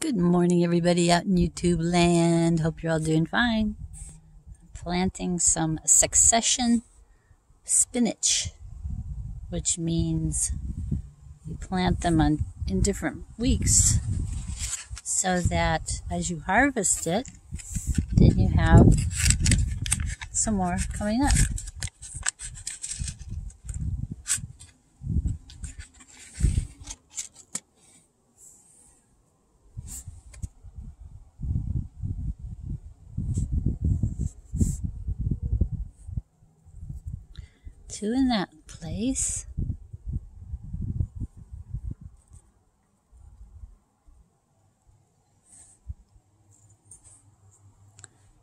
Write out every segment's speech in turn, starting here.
Good morning, everybody out in YouTube land. Hope you're all doing fine. Planting some succession spinach, which means you plant them in different weeks so that as you harvest it, then you have some more coming up. Two in that place.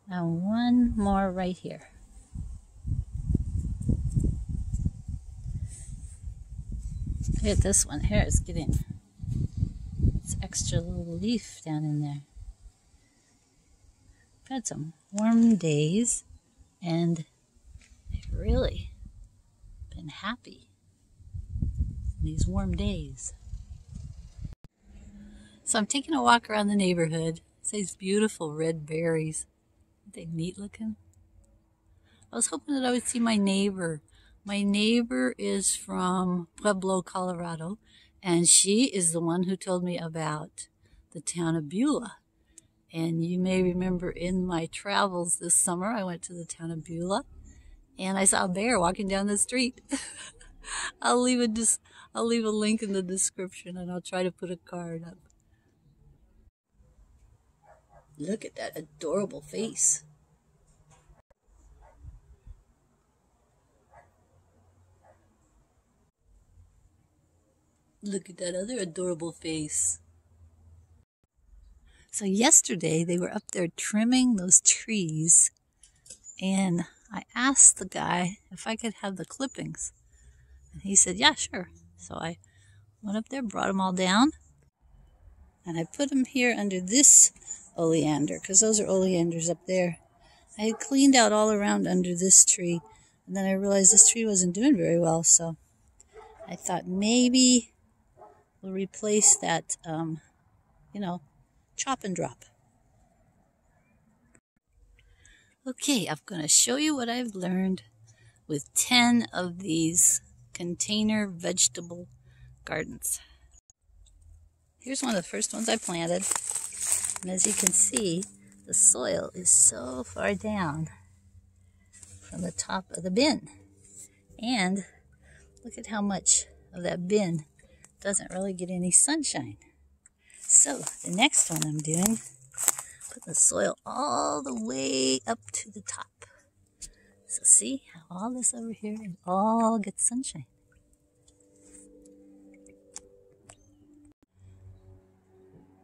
Now one more right here. Look at this one here. It's getting its extra little leaf down in there. I've had some warm days and I've really been happy in these warm days. So I'm taking a walk around the neighborhood. It's these beautiful red berries. Aren't they neat looking? I was hoping that I would see my neighbor. My neighbor is from Pueblo, Colorado, and she is the one who told me about the town of Beulah. And you may remember in my travels this summer, I went to the town of Beulah, and I saw a bear walking down the street. I'll leave a link in the description, and I'll try to put a card up. Look at that adorable face. Look at that other adorable face. So yesterday they were up there trimming those trees, and I asked the guy if I could have the clippings. And he said, yeah, sure. So I went up there, brought them all down, and I put them here under this oleander, because those are oleanders up there. I had cleaned out all around under this tree, and then I realized this tree wasn't doing very well, so I thought maybe we'll replace that, chop and drop. Okay, I'm going to show you what I've learned with 10 of these container vegetable gardens. Here's one of the first ones I planted. And as you can see, the soil is so far down from the top of the bin. And look at how much of that bin doesn't really get any sunshine. So the next one I'm doing, put the soil all the way up to the top. So see how all this over here all gets sunshine.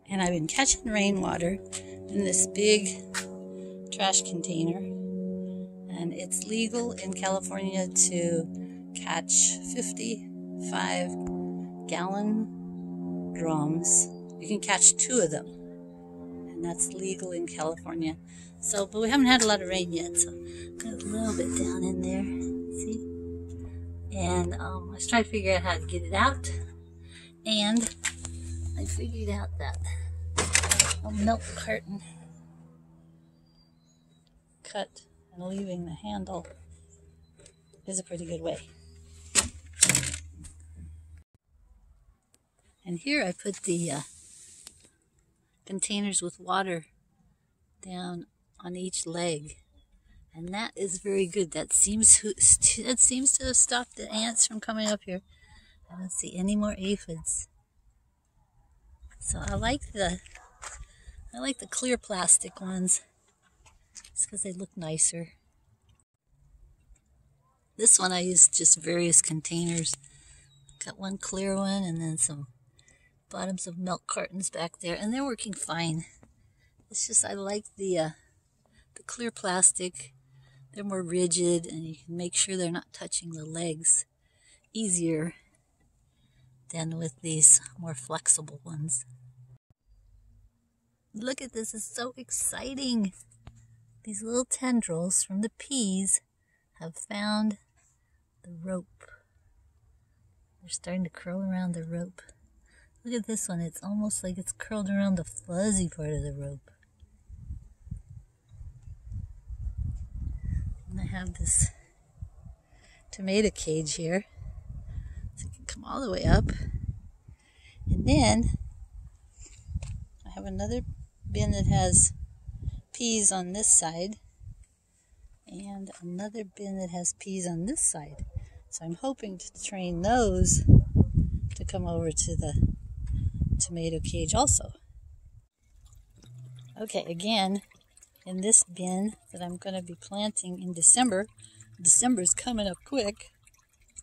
And I've been catching rainwater in this big trash container. And it's legal in California to catch 55-gallon drums. You can catch 2 of them. And that's legal in California. So, but we haven't had a lot of rain yet, so got a little bit down in there, see? And I was trying to figure out how to get it out, and I figured out that a milk carton cut and leaving the handle is a pretty good way. And here I put the containers with water down on each leg, and that is very good. That seems to have stopped the ants from coming up here. I don't see any more aphids. So I like the clear plastic ones. It's because they look nicer. This one I used just various containers. Got one clear one and then some bottoms of milk cartons back there, and they're working fine. It's just I like the clear plastic. They're more rigid, and you can make sure they're not touching the legs easier than with these more flexible ones. Look at this, it's so exciting. These little tendrils from the peas have found the rope. They're starting to curl around the rope. Look at this one. It's almost like it's curled around the fuzzy part of the rope. And I have this tomato cage here. So it can come all the way up. And then I have another bin that has peas on this side. And another bin that has peas on this side. So I'm hoping to train those to come over to the tomato cage also. Okay, again, in this bin that I'm going to be planting in December. December's coming up quick.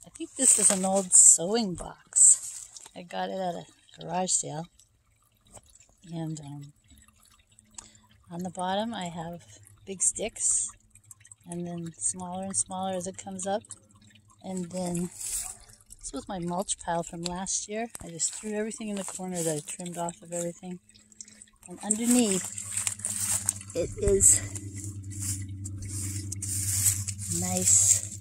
I think this is an old sewing box. I got it at a garage sale. And on the bottom I have big sticks, and then smaller and smaller as it comes up. And then this was my mulch pile from last year. I just threw everything in the corner that I trimmed off of everything. And underneath it is nice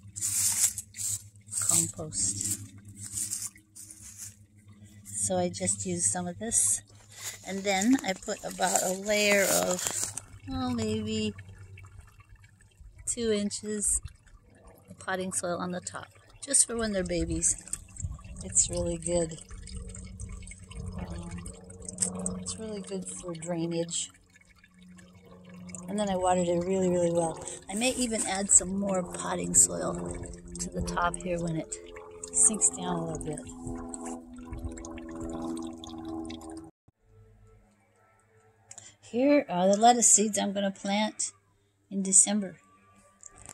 compost. So I just used some of this. And then I put about a layer of, maybe 2 inches of potting soil on the top, just for when they're babies. It's really good. It's really good for drainage. And then I watered it really, really well. I may even add some more potting soil to the top here when it sinks down a little bit. Here are the lettuce seeds I'm going to plant in December.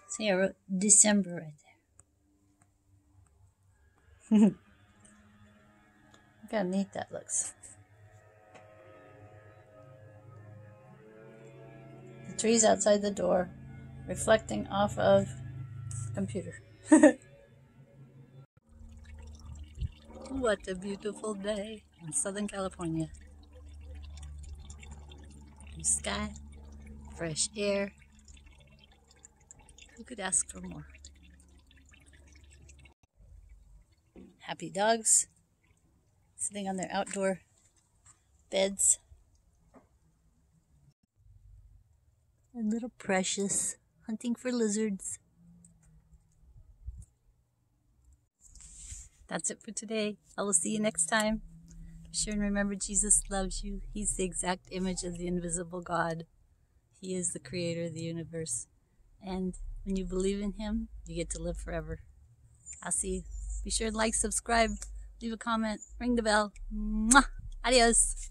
See, I wrote December right there. Look how neat that looks. The trees outside the door reflecting off of the computer. What a beautiful day in Southern California. Blue sky, fresh air. Who could ask for more? Happy dogs sitting on their outdoor beds. And little Precious hunting for lizards. That's it for today. I will see you next time. Be sure and remember, Jesus loves you. He's the exact image of the invisible God. He is the creator of the universe. And when you believe in him, you get to live forever. I'll see you. Be sure to like, subscribe, leave a comment, ring the bell. Mwah! Adios.